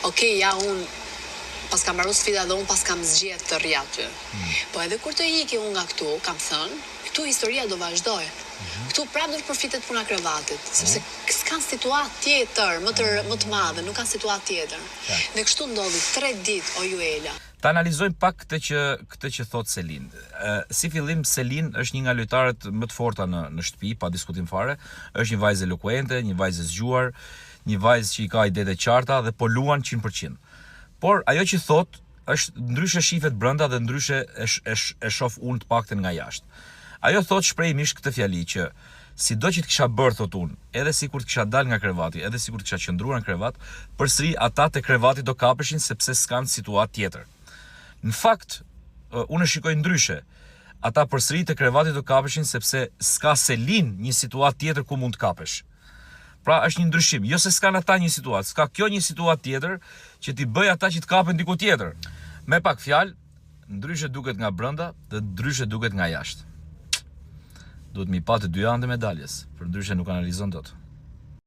okej, ja unë pas kam marrë sfida dhe unë pas kam zgjedhur të rri aty. Po edhe kur të iki unë nga këtu, kam thënë, këtu historia do vazhdoj. Këtu prapë do të përfitet puna krevatit, sepse s'kan situatë tjetër më të madhe, nuk kanë situatë tjetër. Dhe kështu ndodhi 3 ditë o Juela. Ta analizojmë pak këtë që thot Selin. Si fillim, Selin është një nga lojtarët më të forta në shtëpi, pa diskutim fare. Është një vajzë elokuente, një vajzë zgjuar, një vajzë që i ka ide të qarta dhe po luan 100%. Por ajo që thot është ndryshe shifet brenda dhe ndryshe e shoh unë të paktën nga jashtë. Ajo thot shprehimisht këtë fjali që sido që të kisha bërë, thot unë, edhe sikur të kisha dalë nga krevati, edhe sikur të kisha qëndruar në krevat, përsëri ata te krevati do kapeshin sepse s'kan situatë tjetër. Në fakt, unë shikoj ndryshe. Ata përsëri te krevati do kapeshin sepse s'ka Selin një situatë tjetër ku mund të kapesh. Pra është një ndryshim, jo se s'kan ata një situatë, s'ka kjo një situatë tjetër që t'i bëj ata që t'kapen diku tjetër. Me pak fjalë, ndryshe duket nga brenda dhe ndryshe duket nga jashtë. Duhet mi pa të dy anë të medaljes, për ndryshe nuk analizon dot.